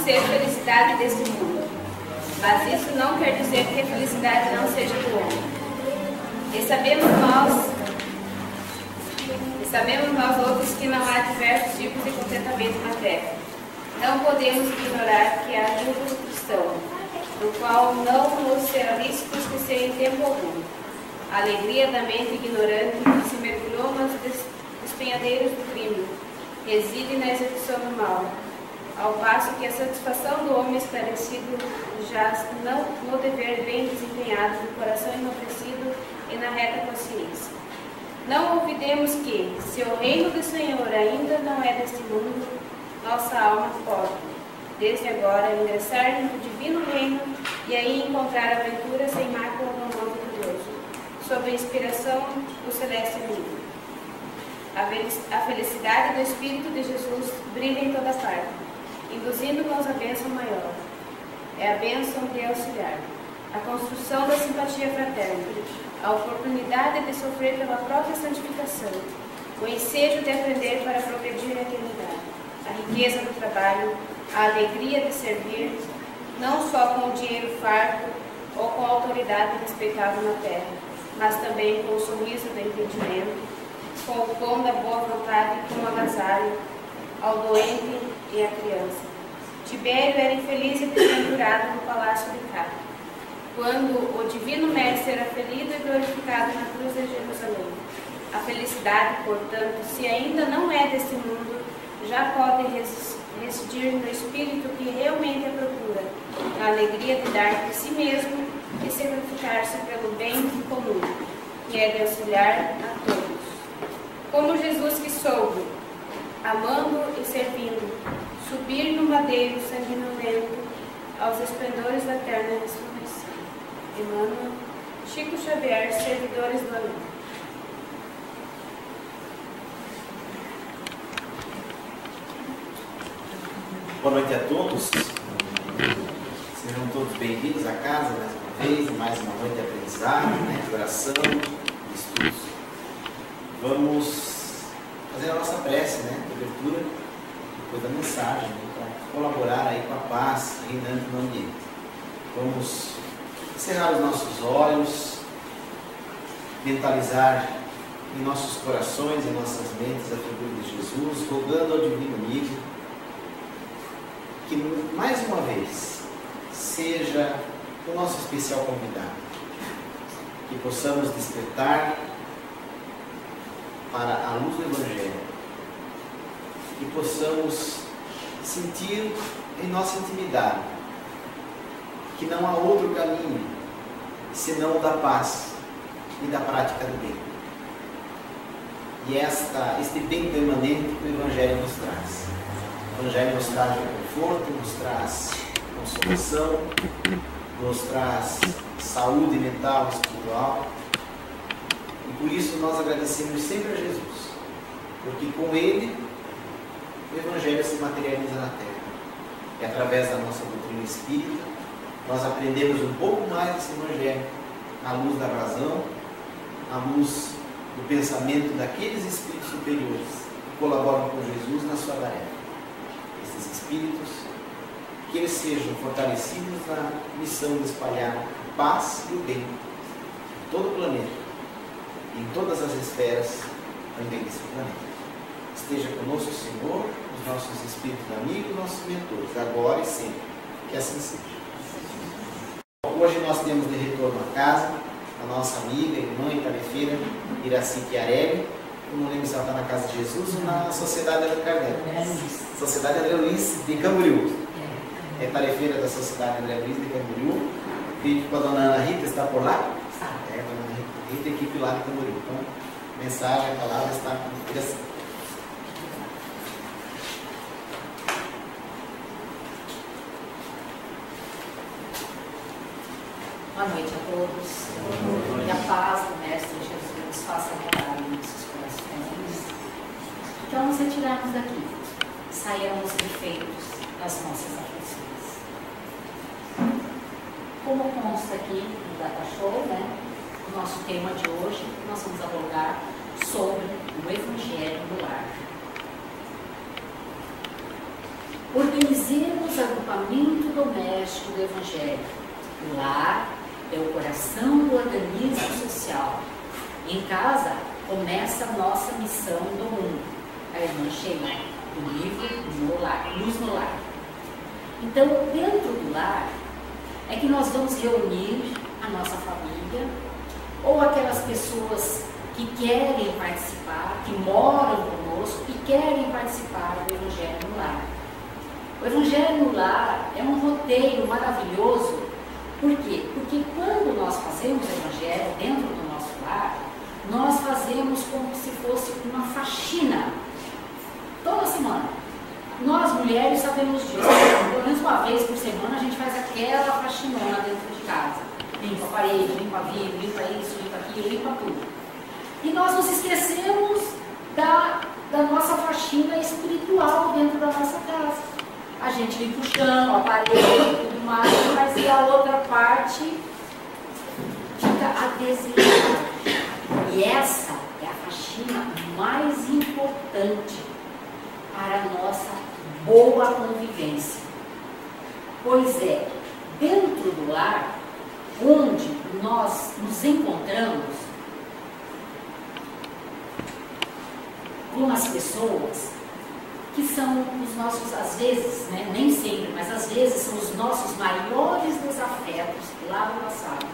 ser felicidade deste mundo. Mas isso não quer dizer que a felicidade não seja do homem. E sabemos nós outros que não há diversos tipos de contentamento na terra. Não podemos ignorar que há jugo cristão, do qual não nos será lícito esquecer em tempo algum. A alegria da mente ignorante que se mergulhou nos despenhadeiros do crime reside na execução do mal, ao passo que a satisfação do homem esclarecido jaz no dever bem desempenhado do coração enobrecido e na reta consciência. Não olvidemos que, se o reino do Senhor ainda não é deste mundo, nossa alma pode, desde agora, ingressar no divino reino e aí encontrar aventura sem mácula no amor glorioso, sob a inspiração do celeste amigo. A felicidade do Espírito de Jesus brilha em toda parte, induzindo-nos a bênção maior. É a bênção de auxiliar, a construção da simpatia fraterna, a oportunidade de sofrer pela própria santificação, o ensejo de aprender para progredir a eternidade, a riqueza do trabalho, a alegria de servir, não só com o dinheiro farto ou com a autoridade respeitável na terra, mas também com o sorriso do entendimento, com o pão da boa vontade como agasalho ao doente e à criança. Tibério era infeliz e desventurado no palácio de Cá, quando o divino mestre era ferido e glorificado na cruz de Jerusalém. A felicidade, portanto, se ainda não é deste mundo, já pode residir no espírito que realmente a procura, na alegria de dar de si mesmo e sacrificar-se pelo bem comum, que é de auxiliar a todos. Como Jesus que soube, amando e servindo, subir no madeiro sanguinolento aos esplendores da eterna ressurreição. Emmanuel, Chico Xavier, Servidores do Além. Boa noite a todos. Sejam todos bem-vindos à casa mais uma vez, mais uma noite de aprendizado, de oração, de estudos. Vamos fazer a nossa prece, de abertura, depois da mensagem, para colaborar aí com a paz reinante no ambiente. Vamos encerrar os nossos olhos, mentalizar em nossos corações, em nossas mentes a figura de Jesus, rogando ao Divino Amigo que mais uma vez seja o nosso especial convidado, que possamos despertar para a luz do Evangelho, que possamos sentir em nossa intimidade que não há outro caminho senão o da paz e da prática do bem. E este bem permanente que o Evangelho nos traz. O Evangelho nos traz conforto, nos traz consolação, nos traz saúde mental e espiritual. E por isso nós agradecemos sempre a Jesus, porque com Ele o Evangelho se materializa na terra. E através da nossa doutrina espírita, nós aprendemos um pouco mais desse Evangelho, à luz da razão, à luz do pensamento daqueles espíritos superiores que colaboram com Jesus na sua tarefa. Esses espíritos, que eles sejam fortalecidos na missão de espalhar a paz e o bem em todo o planeta, em todas as esferas também desse planeta. Esteja conosco, Senhor, os nossos espíritos amigos, nossos mentores, agora e sempre. Que assim seja. Hoje nós temos de retorno à casa a nossa amiga, irmã e tarefeira Iraci Chiarelli. Eu não lembro se ela está na Casa de Jesus ou na Sociedade André Carneiro. Sociedade André Luiz de Camboriú. É tarefeira da Sociedade André Luiz de Camboriú. Fique com a dona Ana Rita, está por lá? É, a dona Rita, equipe lá de Camboriú. Então, mensagem, a palavra está com Iraci. Boa noite a todos. Que a paz do Mestre Jesus faça morar em nossos corações. Então, nos retirarmos daqui, saiamos refeitos das nossas aflições. Como consta aqui no Data Show, o nosso tema de hoje, nós vamos abordar sobre o Evangelho no lar. Organizemos desagrupamento doméstico do Evangelho. O lar é o coração do organismo social. Em casa começa a nossa missão do mundo. A irmã Sheila, do livro Luz no Lar. Então, dentro do lar, é que nós vamos reunir a nossa família, ou aquelas pessoas que querem participar, que moram conosco e querem participar do Evangelho no Lar. O Evangelho no Lar é um roteiro maravilhoso. Por quê? Porque quando nós fazemos o Evangelho dentro do nosso lar, nós fazemos como se fosse uma faxina. Toda semana. Nós mulheres sabemos disso. Pelo menos uma vez por semana a gente faz aquela faxinona dentro de casa. Limpa a parede, limpa vidro, limpa isso, limpa aquilo, limpa tudo. E nós nos esquecemos da nossa faxina espiritual dentro da nossa casa. A gente limpa o chão, a parede e tudo mais, mas a outra parte fica a desejar. E essa é a faxina mais importante para a nossa boa convivência. Pois é, dentro do lar, onde nós nos encontramos com as pessoas que são os nossos, às vezes, né, nem sempre, mas às vezes são os nossos maiores desafetos lá do passado,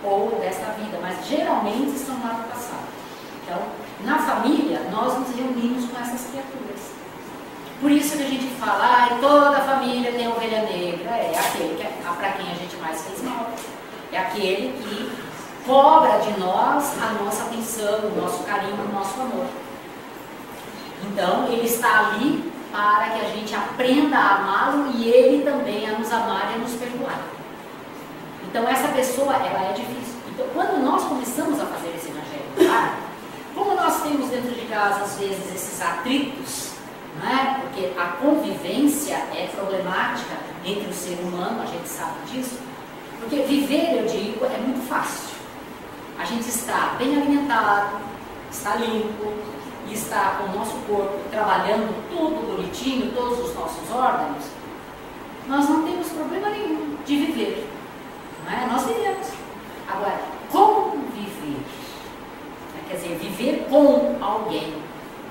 ou desta vida, mas geralmente são lá do passado. Então, na família, nós nos reunimos com essas criaturas. Por isso que a gente fala, toda família tem ovelha negra, é aquele para quem a gente mais fez mal. É aquele que cobra de nós a nossa atenção, o nosso carinho, o nosso amor. Então, ele está ali para que a gente aprenda a amá-lo e ele também a nos amar e a nos perdoar. Então, essa pessoa, ela é difícil. Então, quando nós começamos a fazer esse evangelho, como nós temos dentro de casa, às vezes, esses atritos, né? Porque a convivência é problemática entre o ser humano, a gente sabe disso, porque viver, eu digo, é muito fácil. A gente está bem alimentado, está limpo, e está com o nosso corpo trabalhando tudo bonitinho, todos os nossos órgãos, nós não temos problema nenhum de viver. Não é? Nós vivemos. Agora, como viver? Quer dizer, viver com alguém.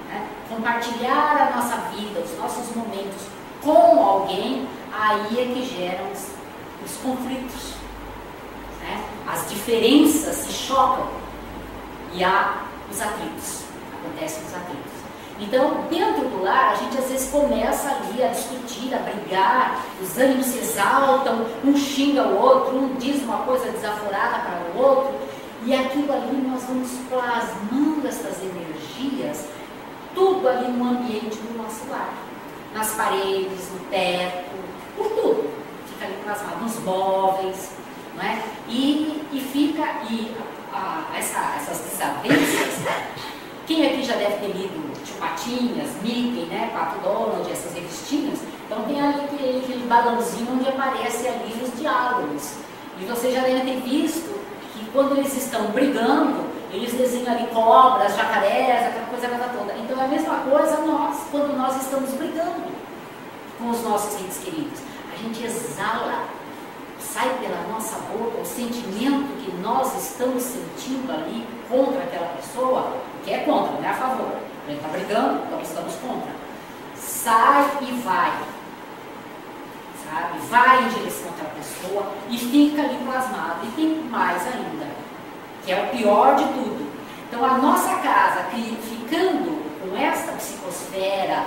Né? Compartilhar a nossa vida, os nossos momentos com alguém, aí é que geram os conflitos. Né? As diferenças se chocam e há os atritos. Acontecem os atritos. Então, dentro do lar, a gente às vezes começa ali a discutir, a brigar, os ânimos se exaltam, um xinga o outro, um diz uma coisa desaforada para o outro, e aquilo ali nós vamos plasmando essas energias, tudo ali no ambiente do nosso lar, nas paredes, no teto, por tudo, fica ali plasmado, nos móveis, não é? E fica, essas desavenças. Quem aqui já deve ter lido Tio Patinhas, Mickey, né, Pato Donald, essas revistinhas? Então tem ali aquele balãozinho onde aparece ali os diálogos. E vocês já devem ter visto que quando eles estão brigando, eles desenham ali cobras, jacarés, aquela coisa toda. Então é a mesma coisa quando nós estamos brigando com os nossos entes queridos. A gente exala, sai pela nossa boca o sentimento que nós estamos sentindo ali contra aquela pessoa, que é contra, não é a favor. A gente está brigando, então estamos contra. Sai e vai. Sabe? Vai em direção àquela pessoa e fica ali plasmado. E tem mais ainda, que é o pior de tudo. Então a nossa casa, ficando com esta psicosfera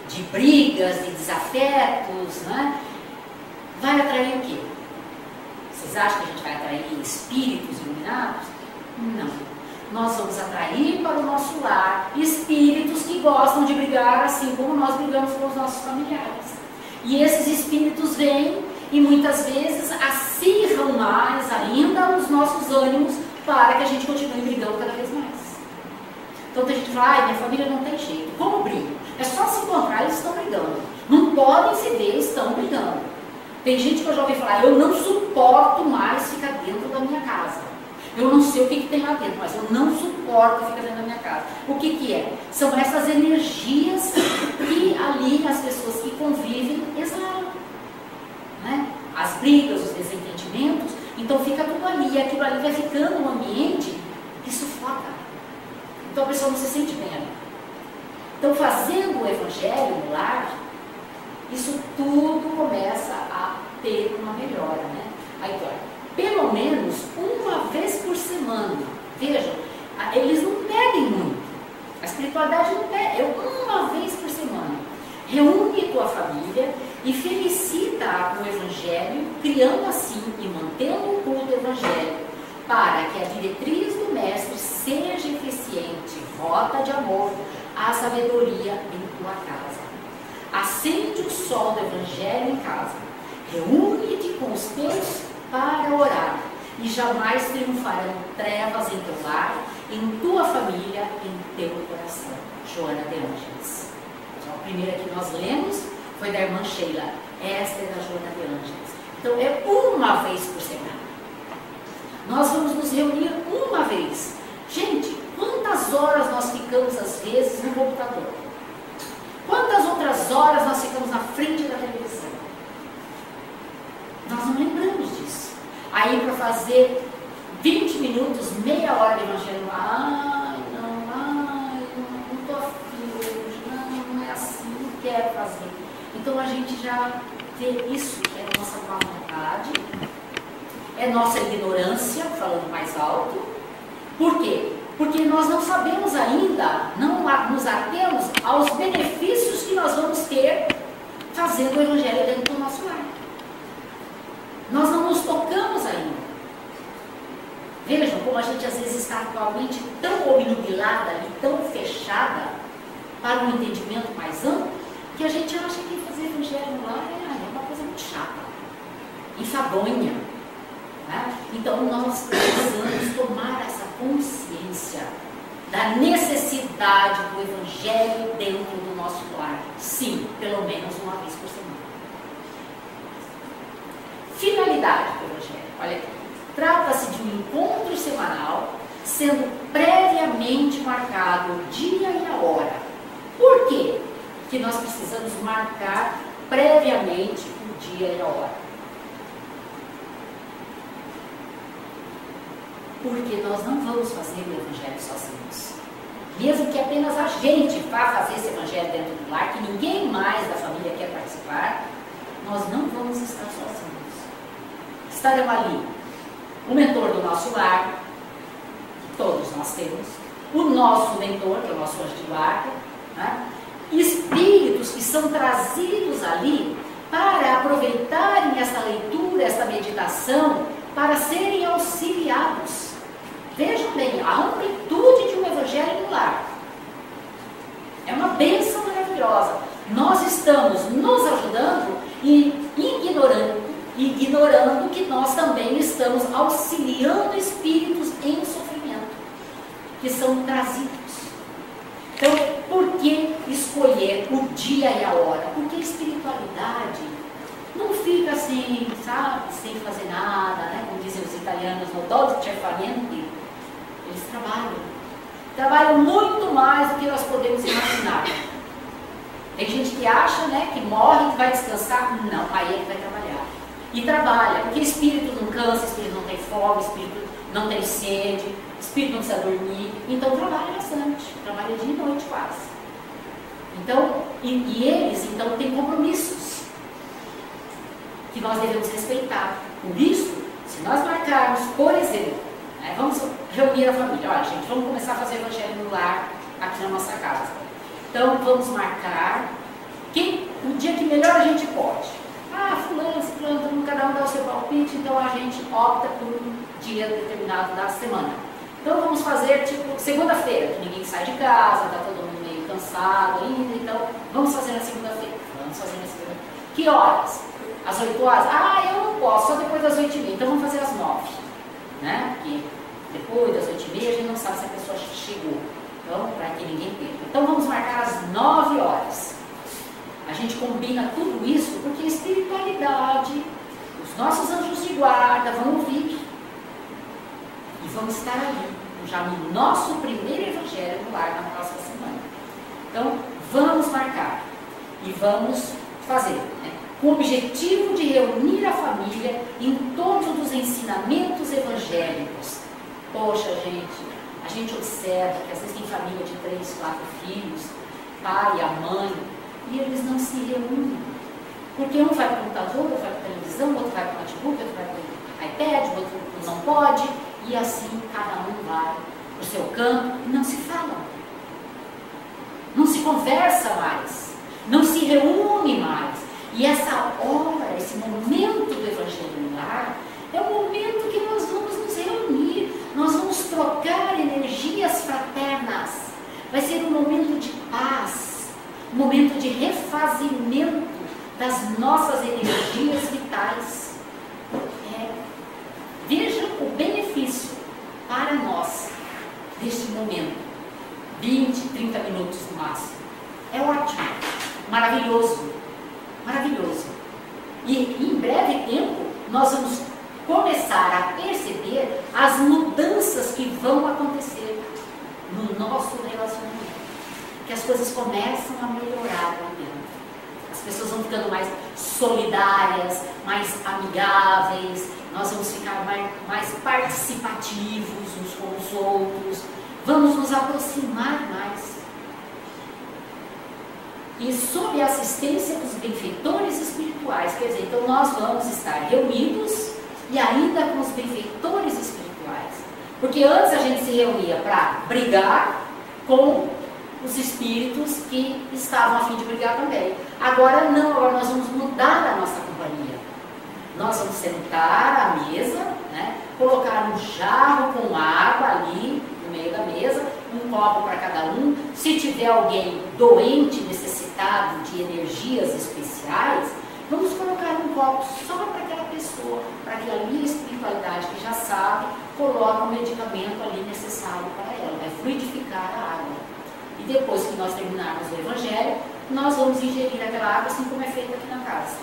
de brigas, de desafetos, né, vai atrair o quê? Vocês acham que a gente vai atrair espíritos iluminados? Não. Nós vamos atrair para o nosso lar espíritos que gostam de brigar assim como nós brigamos com os nossos familiares. E esses espíritos vêm e muitas vezes acirram mais ainda os nossos ânimos para que a gente continue brigando cada vez mais. Então tem gente que fala, minha família não tem jeito. Como brigam? É só se encontrar, eles estão brigando. Não podem se ver, estão brigando. Tem gente que eu já ouvi falar, eu não suporto mais ficar dentro da minha casa. Eu não sei o que tem lá dentro, mas eu não suporto ficar dentro da minha casa. O que é? São essas energias que ali as pessoas que convivem exalam, né? As brigas, os desentendimentos, então fica tudo ali, e aquilo ali vai ficando um ambiente que sufoca. Então a pessoa não se sente bem ali. Então, fazendo o evangelho no lar, isso tudo começa a ter uma melhora, né? Aí, pelo menos uma vez por semana. Vejam, eles não pedem muito. A espiritualidade não pede, é uma vez por semana. Reúne tua família e felicita-a com o evangelho, criando assim e mantendo o culto evangélico, para que a diretriz do mestre seja eficiente, rota de amor, a sabedoria em tua casa. Acende o sol do evangelho em casa. Reúne-te com os teus para orar, e jamais triunfarão trevas em teu lar, em tua família, em teu coração. Joana de Ângeles. Então, a primeira que nós lemos foi da irmã Sheila. Esta é da Joana de Ângeles. Então, é uma vez por semana. Nós vamos nos reunir uma vez. Gente, quantas horas nós ficamos, às vezes, no computador? Quantas outras horas nós ficamos na frente da televisão? Nós não lembramos disso. Aí, para fazer 20 minutos, meia hora de evangelho, não estou afim hoje, não é assim, não quero fazer. Então, a gente já vê isso, é nossa má vontade, é nossa ignorância, falando mais alto. Por quê? Porque nós não sabemos ainda, não nos atemos aos benefícios que nós vamos ter fazendo o evangelho dentro do nosso lar. Nós não nos tocamos ainda. Vejam como a gente às vezes está com a mente tão obnubilada e tão fechada para um entendimento mais amplo, que a gente acha que fazer evangelho no lar é uma coisa muito chata, enfadonha. Né? Então nós precisamos tomar essa consciência da necessidade do evangelho dentro do nosso lar. Sim, pelo menos uma vez por semana. Finalidade do evangelho. Olha aqui. Trata-se de um encontro semanal, sendo previamente marcado o dia e a hora. Por quê? Que nós precisamos marcar previamente o dia e a hora. Porque nós não vamos fazer o evangelho sozinhos. Mesmo que apenas a gente vá fazer esse evangelho dentro do lar, que ninguém mais da família quer participar, nós não vamos estar sozinhos. Estarão ali o mentor do nosso lar, que todos nós temos, o nosso mentor, que é o nosso anjo de guarda, né? Espíritos que são trazidos ali para aproveitarem essa leitura, essa meditação, para serem auxiliados. Vejam bem, a amplitude de um evangelho no lar. É uma bênção maravilhosa. Nós estamos nos ajudando e ignorando que nós também estamos auxiliando espíritos em sofrimento, que são trazidos. Então, por que escolher o dia e a hora? Porque a espiritualidade não fica assim, sabe, sem fazer nada, né? Como dizem os italianos, no dolce far niente. Eles trabalham muito mais do que nós podemos imaginar. Tem gente que acha, né, que morre e vai descansar. Não, aí ele vai trabalhar. E trabalha, porque espírito não cansa, espírito não tem fome, espírito não tem sede, espírito não precisa dormir. Então trabalha bastante, trabalha dia e noite quase. Então, e eles então têm compromissos que nós devemos respeitar. Por isso, se nós marcarmos, por exemplo, né, vamos reunir a família, olha gente, vamos começar a fazer evangelho no lar aqui na nossa casa. Então vamos marcar o dia que melhor a gente pode. Fulano, ciclano, todo mundo, cada um dá o seu palpite, então a gente opta por um dia determinado da semana. Então vamos fazer tipo segunda-feira, que ninguém sai de casa, está todo mundo meio cansado ainda, então vamos fazer na segunda-feira. Vamos fazer na segunda-feira. Que horas? Às 8 horas? Eu não posso, só depois das 8h30, então vamos fazer às 9. Né? Porque depois das 8h30 a gente não sabe se a pessoa chegou. Então, para que ninguém perca. Então vamos marcar às 9 horas. A gente combina tudo isso porque a espiritualidade, os nossos anjos de guarda vão ouvir. E vamos estar ali, já no nosso primeiro Evangelho no Lar na próxima semana. Então, vamos marcar e vamos fazer, né, com o objetivo de reunir a família em torno dos ensinamentos evangélicos. Poxa, a gente observa que às vezes tem família de 3, 4 filhos, pai e a mãe, e eles não se reúnem. Porque um vai para o computador, outro vai para a televisão, outro vai para o notebook, outro vai para o iPad, outro não pode, e assim cada um vai para o seu canto e não se fala. Não se conversa mais, não se reúne mais. E essa hora, esse momento do Evangelho no Lar, é o momento que nós vamos nos reunir, nós vamos trocar energias fraternas. Vai ser um momento de paz, um momento de refazimento das nossas energias vitais. Vejam o benefício para nós deste momento. 20, 30 minutos no máximo. É ótimo, maravilhoso, maravilhoso. E em breve tempo nós vamos começar a perceber as mudanças que vão acontecer no nosso relacionamento. Que as coisas começam a melhorar lá dentro. As pessoas vão ficando mais solidárias, mais amigáveis, nós vamos ficar mais participativos uns com os outros, vamos nos aproximar mais. E sob a assistência dos benfeitores espirituais, quer dizer, então nós vamos estar reunidos e ainda com os benfeitores espirituais. Porque antes a gente se reunia para brigar com os espíritos que estavam a fim de brigar também. Agora não, agora nós vamos mudar a nossa companhia. Nós vamos sentar à mesa, né, colocar um jarro com água ali no meio da mesa, um copo para cada um. Se tiver alguém doente, necessitado de energias especiais, vamos colocar um copo só para aquela pessoa, para que ali a espiritualidade que já sabe, coloque o medicamento ali necessário para ela, vai fluidificar a água. E depois que nós terminarmos o Evangelho, nós vamos ingerir aquela água assim como é feita aqui na casa.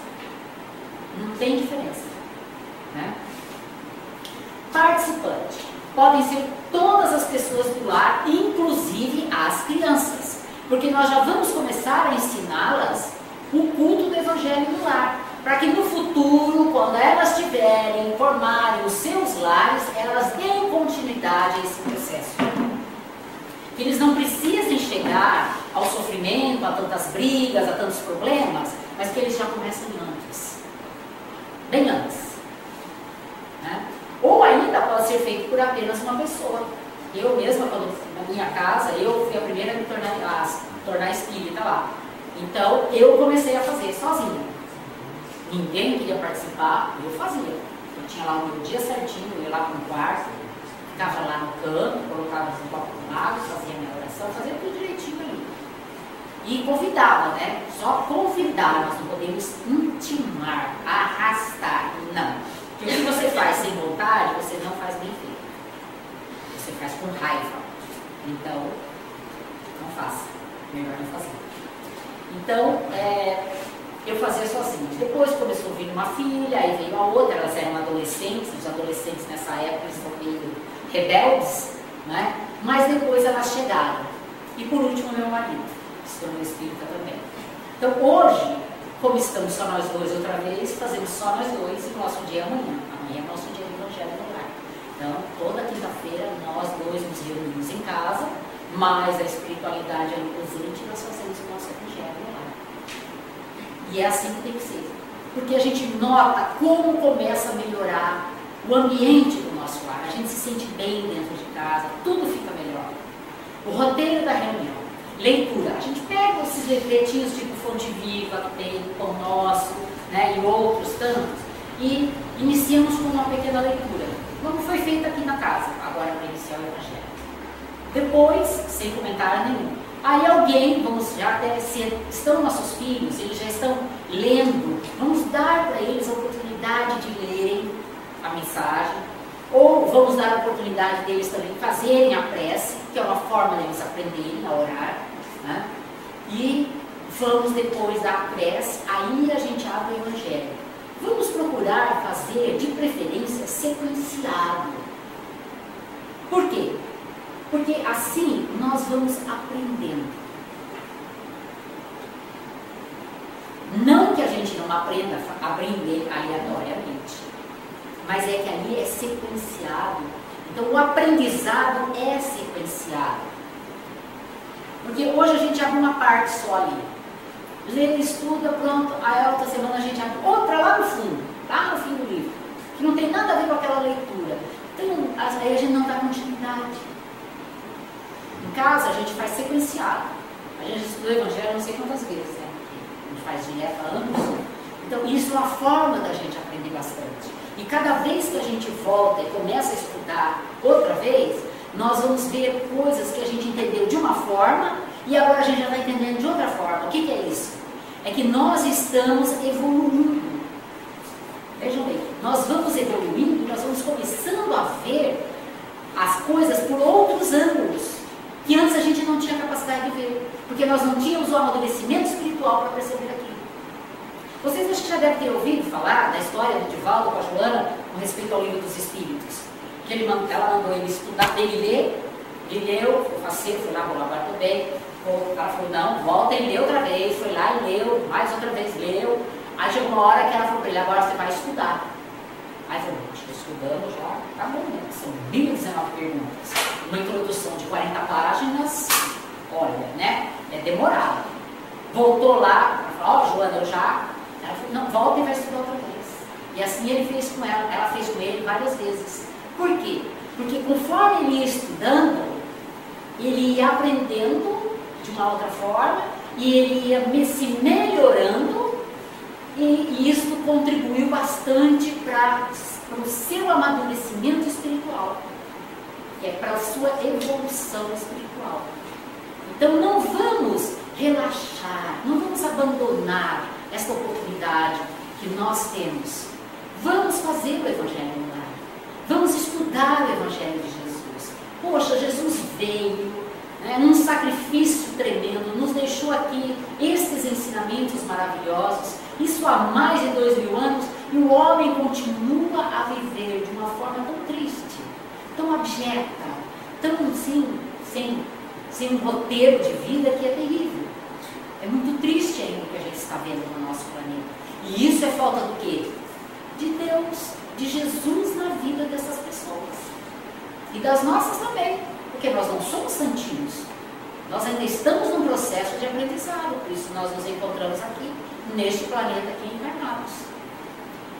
Não tem diferença, né? Participante. Podem ser todas as pessoas do lar, inclusive as crianças. Porque nós já vamos começar a ensiná-las o culto do Evangelho no lar. Para que no futuro, quando elas tiverem, formarem os seus lares, elas deem continuidade a esse processo. Que eles não precisem chegar ao sofrimento, a tantas brigas, a tantos problemas, mas que eles já comecem antes. Bem antes, né? Ou ainda pode ser feito por apenas uma pessoa. Eu mesma, quando na minha casa, eu fui a primeira a me tornar espírita lá. Então, eu comecei a fazer sozinha. Ninguém queria participar, eu fazia. Eu tinha lá o meu dia certinho, eu ia lá para um quarto, ficava lá no canto, colocava um copo de água, fazia minha oração, fazia tudo direitinho ali. E convidava, né? Só convidar, nós não podemos intimar, arrastar, não. Porque o que você faz sem vontade, você não faz bem feito. Você faz com raiva. Então, não faça. Melhor não fazer. Então, eu fazia sozinha. Depois começou a vir uma filha, aí veio a outra, elas eram adolescentes, os adolescentes nessa época eles são meio rebeldes, né? Mas depois elas chegaram. E por último, meu marido, que se tornou espírita também. Então, hoje, como estamos só nós dois outra vez, fazemos só nós dois e o nosso dia é amanhã. Amanhã é nosso dia de Evangelho no lar. Então, toda quinta-feira, nós dois nos reunimos em casa, mas a espiritualidade ali presente, nós fazemos o nosso Evangelho no lar. E é assim que tem que ser. Porque a gente nota como começa a melhorar o ambiente do nosso lar. A gente se sente bem dentro de casa, tudo fica melhor. O roteiro da reunião. Leitura. A gente pega esses livretinhos tipo Fonte Viva, que tem o Pão Nosso, né, e outros tantos, e iniciamos com uma pequena leitura. Como foi feito aqui na casa, agora para iniciar o Evangelho. Depois, sem comentário nenhum. Aí alguém, já deve ser, estão nossos filhos, eles já estão lendo, vamos dar para eles a oportunidade de lerem a mensagem, ou vamos dar a oportunidade deles também fazerem a prece, que é uma forma deles aprenderem a orar, né? E vamos depois da prece, aí a gente abre o Evangelho. Vamos procurar fazer, de preferência, sequenciado. Por quê? Porque assim nós vamos aprendendo. Não que a gente não aprenda a aprender aleatoriamente, mas é que ali é sequenciado. Então o aprendizado é sequenciado. Porque hoje a gente abre uma parte só ali. Lê, estuda, pronto, a outra semana a gente abre outra lá no fundo, lá no fim do livro, que não tem nada a ver com aquela leitura. Então, aí a gente não dá continuidade. Em casa a gente faz sequenciado. A gente estuda o Evangelho não sei quantas vezes, né? A gente faz direto há anos. Então, isso é uma forma da gente aprender bastante. E cada vez que a gente volta e começa a estudar outra vez, nós vamos ver coisas que a gente entendeu de uma forma e agora a gente já está entendendo de outra forma. O que é isso? É que nós estamos evoluindo. Vejam bem, nós vamos evoluindo, nós vamos começando a ver as coisas por outros ângulos que antes a gente não tinha capacidade de ver, porque nós não tínhamos o amadurecimento espiritual para perceber aquilo. Vocês acho que já devem ter ouvido falar da história do Divaldo com a Joana com respeito ao Livro dos Espíritos, que ela mandou ele estudar, ele leu, o faceiro foi lá, colaborar também, ela falou, não, volta e lê outra vez, foi lá e leu, mais outra vez leu. Aí chegou uma hora que ela falou para ele, agora você vai estudar. Aí falou, estudando já, tá bom, né? São 1019 perguntas. Uma introdução de 40 páginas, olha, né? É demorado. Voltou lá, ela falou, ó, Joana, eu já. Ela falou, não, volta e vai estudar outra vez. E assim ele fez com ela fez com ele várias vezes. Por quê? Porque conforme ele ia estudando, ele ia aprendendo de uma outra forma e ele ia se melhorando. E isso contribuiu bastante para o seu amadurecimento espiritual, que é para a sua evolução espiritual. Então não vamos relaxar, não vamos abandonar esta oportunidade que nós temos. Vamos fazer o Evangelho no lar, vamos estudar o Evangelho de Jesus. Poxa, Jesus veio, né, num sacrifício tremendo, nos deixou aqui estes ensinamentos maravilhosos. Isso há mais de 2000 anos e o homem continua a viver de uma forma tão triste, tão abjeta, tão sem um roteiro de vida que é terrível. É muito triste ainda o que a gente está vendo no nosso planeta. E isso é falta do quê? De Deus, de Jesus na vida dessas pessoas. E das nossas também, porque nós não somos santinhos. Nós ainda estamos num processo de aprendizado, por isso nós nos encontramos aqui, neste planeta aqui encarnados.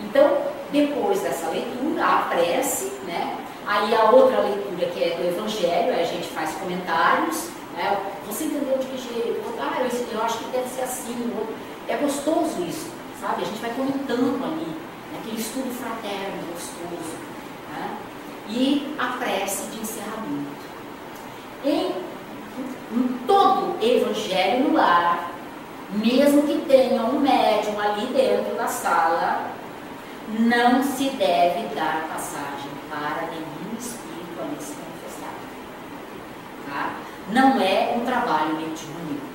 Então, depois dessa leitura, a prece, né? Aí a outra leitura que é do Evangelho, aí a gente faz comentários, né? Você entendeu de que jeito? Eu acho que deve ser assim. É gostoso isso, sabe? A gente vai comentando ali, né? Aquele estudo fraterno, gostoso, né? E a prece de encerramento. Em todo Evangelho no lar, mesmo que tenha um médium ali dentro da sala, não se deve dar passagem para nenhum espírito ali se manifestar. Tá? Não é um trabalho mediúnico.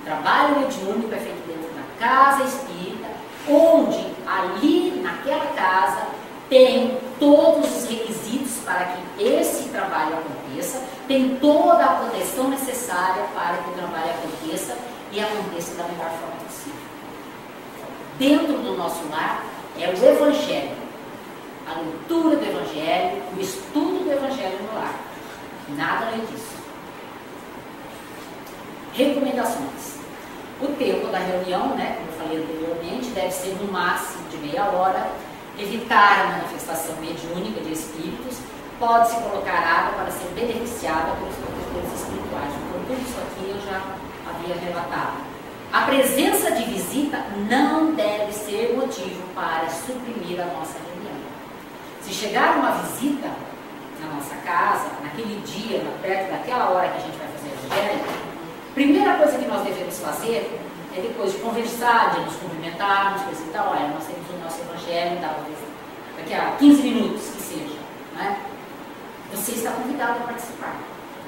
O trabalho mediúnico é feito dentro da casa espírita, onde ali naquela casa tem todos os requisitos para que esse trabalho aconteça, tem toda a proteção necessária para que o trabalho aconteça e aconteça da melhor forma possível. Dentro do nosso lar é o Evangelho, a leitura do Evangelho, o estudo do Evangelho no lar. Nada além disso. Recomendações. O tempo da reunião, né, como eu falei anteriormente, deve ser no máximo de meia hora. Evitar a manifestação mediúnica de espíritos. Pode-se colocar água para ser beneficiada pelos protetores espirituais. Então, tudo isso aqui eu já havia relatado. A presença de visita não deve ser motivo para suprimir a nossa reunião. Se chegar uma visita na nossa casa, naquele dia, perto daquela hora que a gente vai fazer o evangelho, a primeira coisa que nós devemos fazer é, depois de conversar, de nos cumprimentarmos, coisa e tal, olha, nós temos o nosso evangelho, daqui a 15 minutos que seja, né? Você está convidado a participar.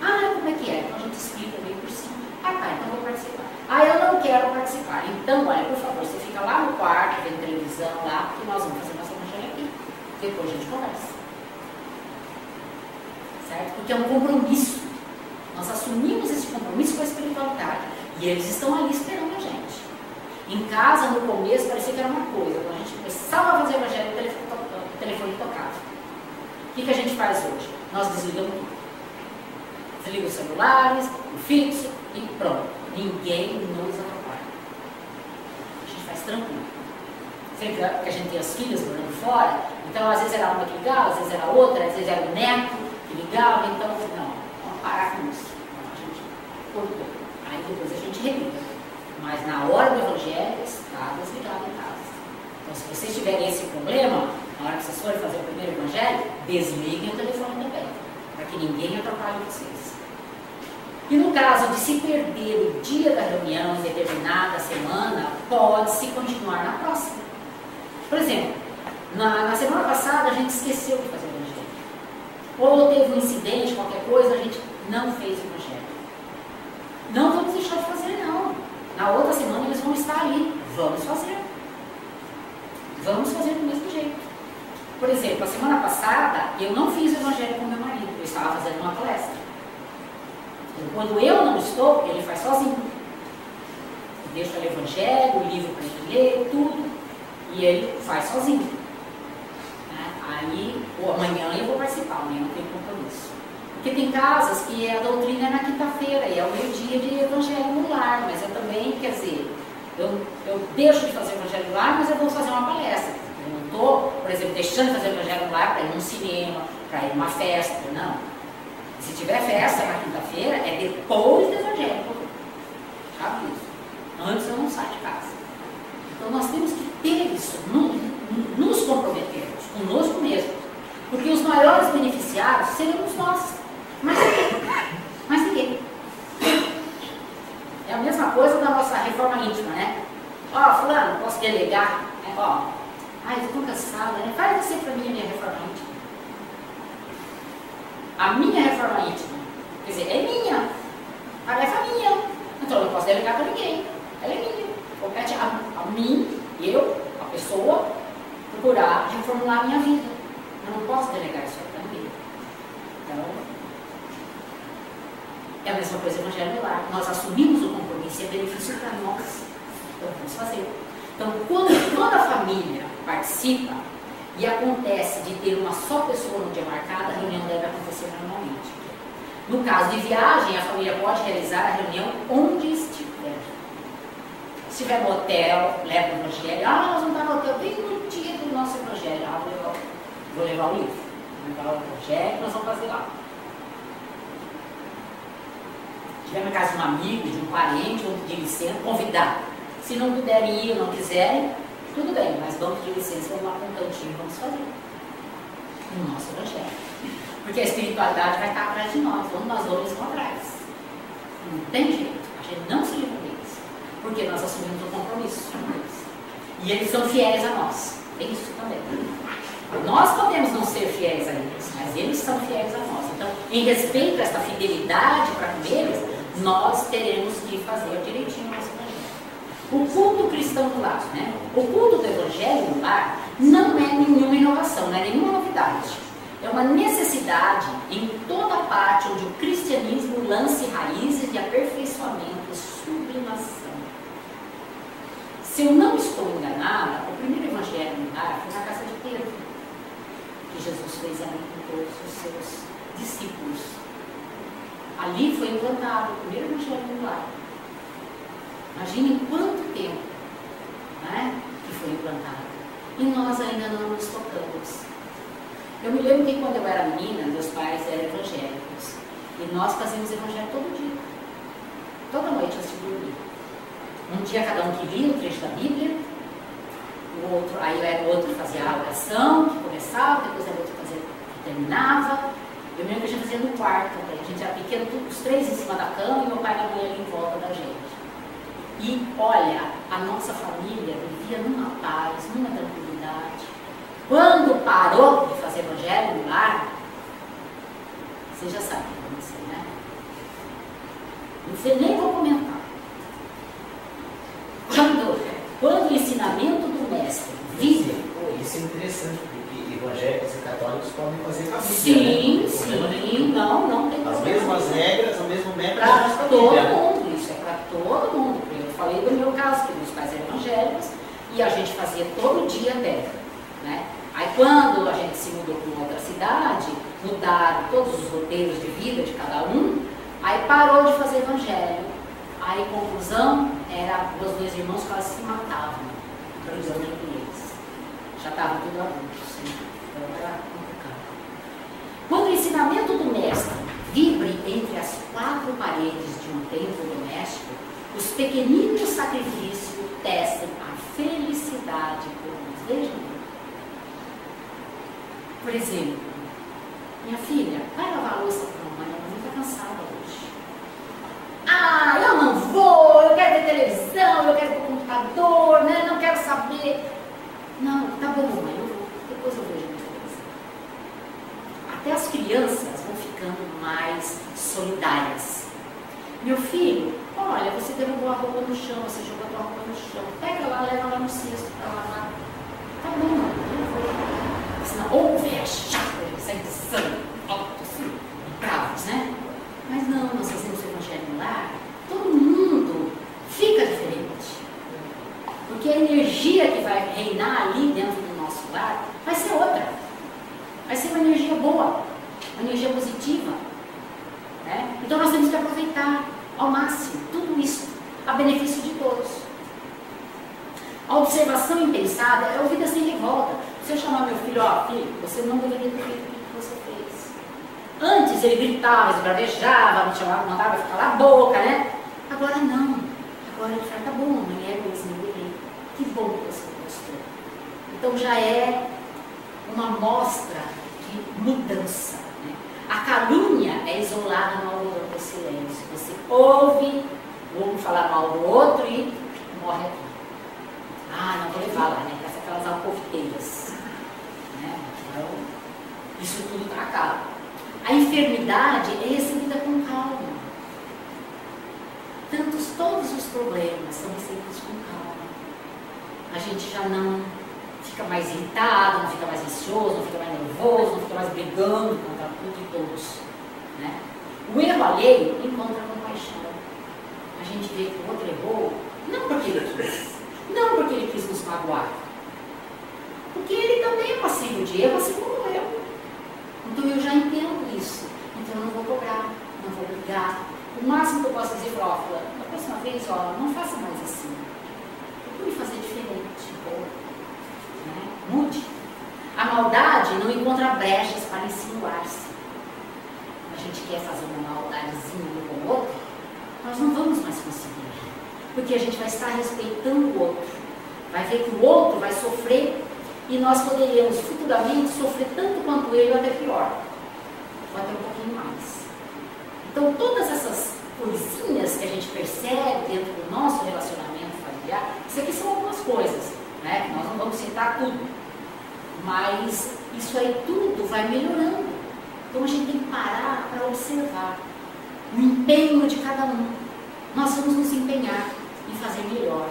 Ah, como é que é? Então a gente explica meio por cima. Ah, tá, então vou participar. Ah, eu não quero participar. Então, olha, por favor, você fica lá no quarto, vendo televisão lá, porque nós vamos fazer nosso evangelho aqui. Depois a gente conversa. certo? Porque é um compromisso. Nós assumimos esse compromisso com a espiritualidade. E eles estão ali esperando a gente. Em casa, no começo, parecia que era uma coisa. Quando a gente começava a fazer o evangelho, o telefone tocava. O que a gente faz hoje? Nós desligamos tudo. Desliga os celulares, o fixo e pronto. Ninguém nos atrapalha. A gente faz tranquilo. Sempre que a gente tem as filhas morando fora, então às vezes era uma que ligava, às vezes era outra, às vezes era o neto que ligava, então não, vamos parar com isso. Então, a gente cortou. Aí depois a gente religa. Mas na hora do evangelho está desligado em casa. Então se vocês tiverem esse problema, na hora que vocês forem fazer o primeiro evangelho, desliguem o telefone também, para que ninguém atrapalhe vocês. E no caso de se perder o dia da reunião em determinada semana, pode-se continuar na próxima. Por exemplo, na semana passada a gente esqueceu de fazer o evangelho. Ou teve um incidente, qualquer coisa, a gente não fez o evangelho. Não vamos deixar de fazer, não. Na outra semana eles vão estar ali. Vamos fazer. Vamos fazer do mesmo jeito. Por exemplo, a semana passada eu não fiz o evangelho com meu marido. Eu estava fazendo uma palestra. Então, quando eu não estou, ele faz sozinho. Eu deixo o evangelho, o livro para ele ler, tudo. E ele faz sozinho. Aí, ou amanhã eu vou participar, amanhã não tenho compromisso. Porque tem casas que a doutrina é na quinta-feira e é o meio-dia de evangelho no lar, mas eu também, quer dizer, eu deixo de fazer evangelho no lar, mas eu vou fazer uma palestra. Eu não estou, por exemplo, deixando de fazer evangelho no lar para ir num cinema, para ir numa festa, não. Se tiver festa na quinta-feira, é depois do evangelho. Sabe isso? Antes eu não saio de casa. Então nós temos que ter isso, nos comprometermos conosco mesmo. Porque os maiores beneficiados seremos nós. Mas ninguém. É a mesma coisa da nossa reforma íntima, né? Ó, fulano, posso delegar? Ó, ai, eu estou cansada, né? Faz você para mim a minha reforma íntima. A minha reforma íntima, quer dizer, é minha. A tarefa é minha. Então eu não posso delegar para ninguém. Ela é minha. Compete a mim, eu, a pessoa, procurar reformular a minha vida. Eu não posso delegar isso para ninguém. Então, é a mesma coisa do evangelho no lar. Nós assumimos o compromisso e é benefício para nós. Então, vamos fazer. Então, quando a família participa e acontece de ter uma só pessoa no dia marcado, a reunião deve acontecer normalmente. No caso de viagem, a família pode realizar a reunião onde estiver. Se estiver no hotel, leva o evangelho. Ah, nós vamos estar no hotel bem no dia do nosso evangelho. Ah, vou levar o livro. Vou levar o evangelho, nós vamos fazer lá. Se estiver na casa de um amigo, de um parente, vamos pedir licença, convidar. Se não puderem ir ou não quiserem, tudo bem, mas vamos pedir licença, vamos lá com um cantinho, vamos fazer. No nosso evangelho. Porque a espiritualidade vai estar atrás de nós, onde nós vamos vão atrás. Não tem jeito, a gente não se livra deles. Porque nós assumimos um compromisso com eles. E eles são fiéis a nós. Tem isso também. Nós podemos não ser fiéis a eles, mas eles são fiéis a nós. Então, em respeito a esta fidelidade para com eles, nós teremos que fazer direitinho o nosso evangelho. O culto cristão do lar, né? O culto do evangelho no lar não é nenhuma inovação, não é nenhuma novidade. É uma necessidade em toda parte onde o cristianismo lance raízes de aperfeiçoamento e sublimação. Se eu não estou enganada, o primeiro evangelho no lar foi na casa de Pedro, que Jesus fez ali com todos os seus discípulos. Ali foi implantado o primeiro evangelho no lar. Imaginem quanto tempo, né, que foi implantado. E nós ainda não nos tocamos. Eu me lembro que quando eu era menina, meus pais eram evangélicos. E nós fazíamos evangelho todo dia. Toda noite antes de dormir. Um dia cada um que lia um trecho da Bíblia, o outro, aí era o outro que fazia a oração, que começava, depois era o outro que terminava. Eu me lembro que a gente fazia no quarto também. A gente era pequeno, os três em cima da cama e meu pai e minha mãe ali em volta da gente. E olha, a nossa família vivia numa paz, numa tranquilidade. Quando parou de fazer evangelho no lar, você já sabe o que aconteceu, né? Não sei nem vou comentar. Quando o ensinamento do mestre vive, isso é interessante, porque evangélicos e católicos podem fazer família. Sim, né? Sim, não tem As problema. mesmas regras, o mesmo método. Para todo mundo, isso é para todo mundo. Eu falei do meu caso, que meus pais eram evangélicos e a gente fazia todo dia até, né? Aí quando a gente se mudou para uma outra cidade, mudaram todos os roteiros de vida de cada um, aí parou de fazer evangelho. Aí conclusão era os dois irmãos quase se matavam, brigando entre eles. Já estavam tudo adultos, né? Então era complicado. Quando o ensinamento do mestre vibre entre as quatro paredes de um templo doméstico, os pequeninos sacrifícios testem a felicidade por nós. Vejam. Por exemplo, minha filha, vai lavar a louça para a mamãe, ela está cansada hoje. Ah, eu não vou, eu quero ver televisão, eu quero ver computador, né? Não quero saber. Não, tá bom, mamãe, eu vou, depois eu vejo a televisão. Até as crianças vão ficando mais solidárias. Meu filho, olha, você derrubou a roupa no chão, você jogou a tua roupa no chão, pega lá, leva lá no cesto para lavar. Tá bom, mamãe, eu vou. Senão, ou velha chata, sai de sangue, assim, bravos, né? Mas não, nós fazemos o evangelho no lar, todo mundo fica diferente. Porque a energia que vai reinar ali dentro do nosso lar vai ser outra. Vai ser uma energia boa, uma energia positiva. Né? Então nós temos que aproveitar ao máximo tudo isso, a benefício de todos. A observação impensada é ouvida sem revolta. Se eu chamar meu filho, ó, filho, você não deveria ter feito o que você fez. Antes ele gritava, esbravejava, me chamava, mandava eu calar a boca, né? Agora não. Agora ele fala, tá bom, mamãe, é mesmo, eu errei. Que bom que você gostou. Então já é uma amostra de mudança. Né? A calúnia é isolada no algodão do silêncio. Você ouve um falar mal do outro e morre aqui. Ah, não vou levar lá, né? Aquelas alcoviteiras. Né? Então, isso tudo acaba. A enfermidade é recebida com calma. Todos os problemas são recebidos com calma. A gente já não fica mais irritado, não fica mais ansioso, não fica mais nervoso, não fica mais brigando contra tudo e todos. Né? O erro alheio encontra compaixão. A gente vê que o outro errou, não porque ele quis, não porque ele quis nos magoar, porque ele também é passível de erro, assim como eu. Então eu já entendo isso. Então eu não vou cobrar, não vou brigar. O máximo que eu posso dizer para ela, da próxima vez, ó, não faça mais assim. Procure fazer diferente. Ou, né? Mude. A maldade não encontra brechas para insinuar-se. A gente quer fazer uma maldadezinha um com o outro, nós não vamos mais conseguir. Porque a gente vai estar respeitando o outro. Vai ver que o outro vai sofrer e nós poderíamos futuramente sofrer tanto quanto ele ou até pior. Ou até um pouquinho mais. Então todas essas coisinhas que a gente percebe dentro do nosso relacionamento familiar, isso aqui são algumas coisas, né? Nós não vamos citar tudo. Mas isso aí tudo vai melhorando. Então a gente tem que parar para observar o empenho de cada um. Nós vamos nos empenhar em fazer melhor.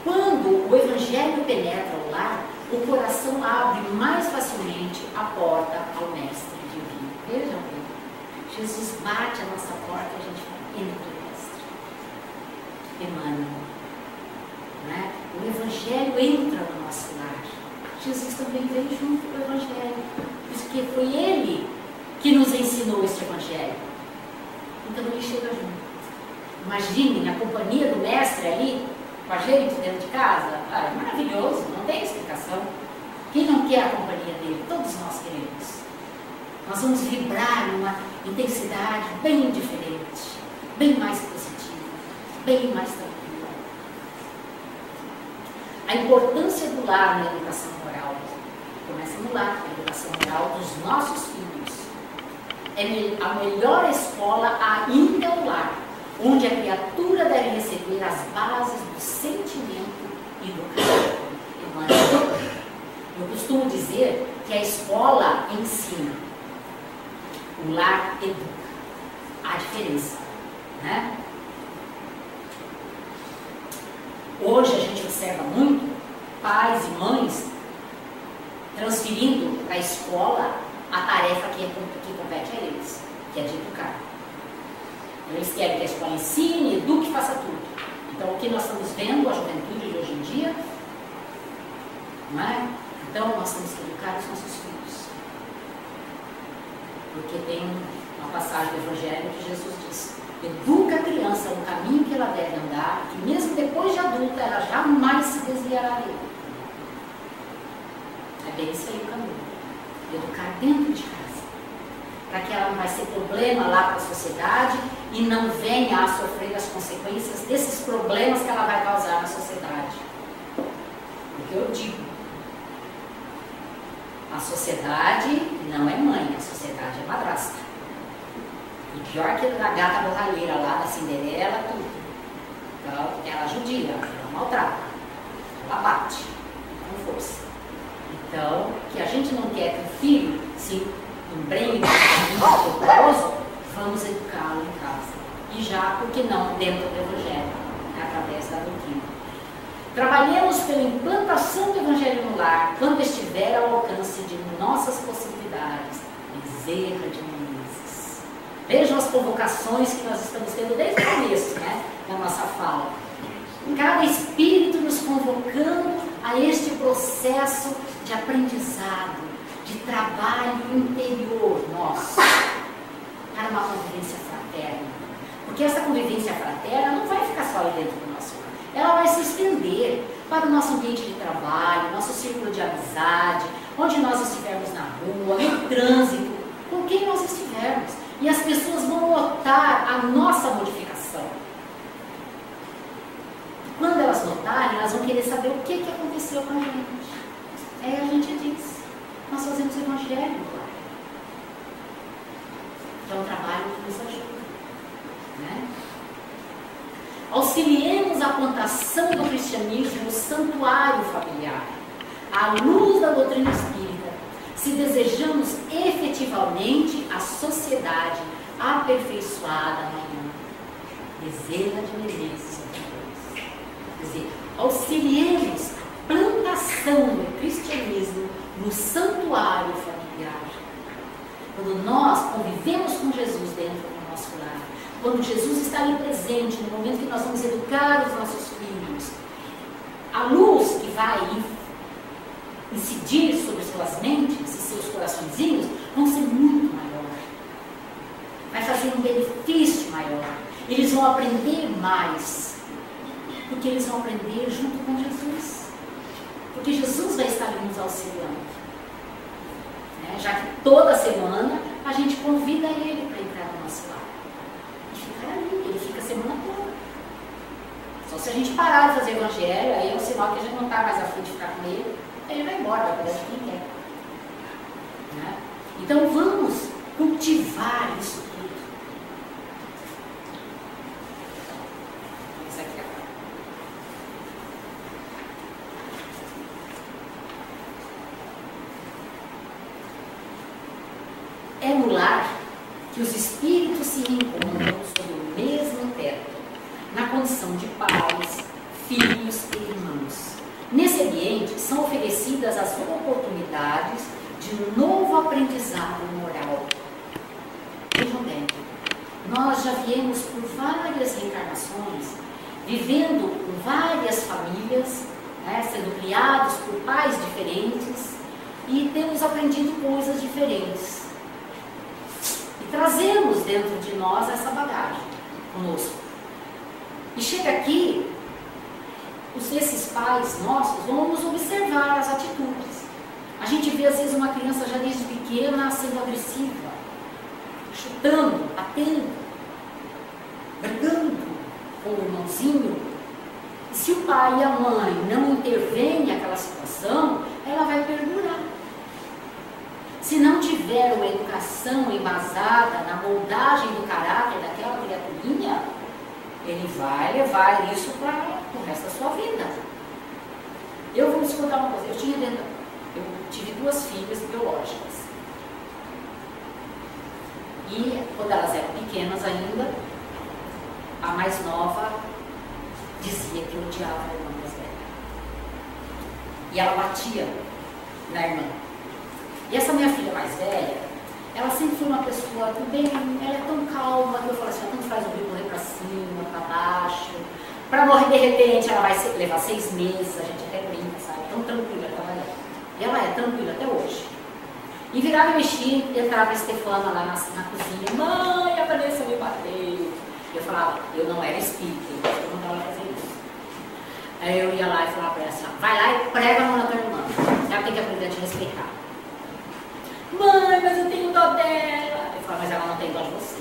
Quando o Evangelho penetra o lar, o coração abre mais facilmente a porta ao Mestre Divino. Vejam bem, Jesus bate a nossa porta e a gente fala, entra o Mestre. Emmanuel. Né? O Evangelho entra no nosso lar. Jesus também veio junto com o Evangelho, porque foi Ele que nos ensinou este Evangelho. Então Ele chega junto. Imaginem a companhia do Mestre ali, com a gente dentro de casa. Ah, é maravilhoso, não tem explicação. Quem não quer a companhia dele? Todos nós queremos. Nós vamos vibrar numa intensidade bem diferente, bem mais positiva, bem mais tranquila. A importância do lar na educação moral começa no lar, na educação moral dos nossos filhos. É a melhor escola ainda é o lar, onde a criatura deve receber as bases do sentimento e do caráter. Eu costumo dizer que a escola ensina, o lar educa. Há diferença, né? Hoje a gente observa muito pais e mães transferindo para a escola a tarefa que compete a eles, que é de educar. Eles querem que a escola ensine, eduque e faça tudo. Então, o que nós estamos vendo, a juventude de hoje em dia, não é? Então, nós temos que educar os nossos filhos. Porque tem uma passagem do Evangelho que Jesus diz: educa a criança no caminho que ela deve andar, que mesmo depois de adulta, ela jamais se desviará dele. É bem isso aí o caminho. Educar dentro de casa, para que ela não vai ser problema lá para a sociedade e não venha a sofrer as consequências desses problemas que ela vai causar na sociedade. Porque eu digo, a sociedade não é mãe, a sociedade é madrasta. E pior que a gata borralheira lá da Cinderela, tudo. Então, ela judia, ela maltrata, ela bate com força. Então, que a gente não quer que o filho se embrenhe no caminho doloroso, vamos educá-lo em casa. E já, por que não, dentro do Evangelho, através da doutrina. Trabalhemos pela implantação do Evangelho no lar, quando estiver ao alcance de nossas possibilidades. Bezerra de Menezes. Vejam as provocações que nós estamos tendo desde o começo, né, da nossa fala. Cada espírito nos convocando a este processo de aprendizado, de trabalho interior nosso, para uma convivência fraterna. Porque essa convivência fraterna não vai ficar só ali dentro do nosso lar. Ela vai se estender para o nosso ambiente de trabalho, nosso círculo de amizade, onde nós estivermos na rua, no trânsito, com quem nós estivermos. E as pessoas vão notar a nossa modificação. Quando elas notarem, elas vão querer saber o que aconteceu com a gente. Aí a gente diz, nós fazemos o Evangelho lá. Que é um trabalho que nos ajuda, né? Auxiliemos a plantação do cristianismo no santuário familiar, à luz da doutrina espírita, se desejamos efetivamente a sociedade aperfeiçoada amanhã. Bezerra de Menezes. Quer dizer, auxiliemos a plantação do cristianismo no santuário familiar. Quando nós convivemos com Jesus dentro do nosso lar, quando Jesus está ali presente, no momento que nós vamos educar os nossos filhos, a luz que vai incidir sobre suas mentes e seus coraçõezinhos vão ser muito maior. Vai fazer um benefício maior. Eles vão aprender mais. Porque eles vão aprender junto com Jesus. Porque Jesus vai estar ali nos auxiliando. Né? Já que toda semana a gente convida ele para entrar no nosso lar. E ficar ali, ele fica a semana toda. Só se a gente parar de fazer evangelho, aí é um sinal que a gente não está mais afim de ficar com ele, ele vai embora, vai cuidar de quem quer. Né? Então vamos cultivar isso tudo. Isso aqui é É no lar que os espíritos se encontram sob o mesmo teto, na condição de pais, filhos e irmãos. Nesse ambiente são oferecidas as oportunidades de um novo aprendizado moral. Vejam bem, nós já viemos por várias reencarnações, vivendo com várias famílias, né, sendo criados por pais diferentes e temos aprendido coisas diferentes. E trazemos dentro de nós essa bagagem conosco. E chega aqui, esses pais nossos vão nos observar as atitudes. A gente vê às vezes uma criança já desde pequena sendo agressiva, chutando, batendo, brigando com o irmãozinho. E se o pai e a mãe não intervêm naquela situação, ela vai perdurar. Se não tiver uma educação embasada na moldagem do caráter daquela criaturinha, ele vai levar isso para o resto da sua vida. Eu vou te contar uma coisa. Eu tive 2 filhas biológicas. E quando elas eram pequenas ainda, a mais nova dizia que odiava a irmã mais velha. E ela batia na irmã. E essa minha filha mais velha, ela sempre foi uma pessoa bem, ela é tão calma que eu falo assim, tanto faz o rio correr para cima, para baixo. Para morrer de repente, ela vai levar 6 meses, a gente até brinca, sabe? Tão tranquila trabalhando. E ela é tranquila até hoje. E virava e mexia, entrava a Stefana lá na cozinha, mãe, a Vanessa me bateu. Eu falava, eu não era espírita, eu não estava fazendo isso. Aí eu ia lá e falava para ela assim, vai lá e prega a mão na tua irmã. Ela tem que aprender a te respeitar. Mãe, mas eu tenho dó dela. Eu falava, mas ela não tem dó de você.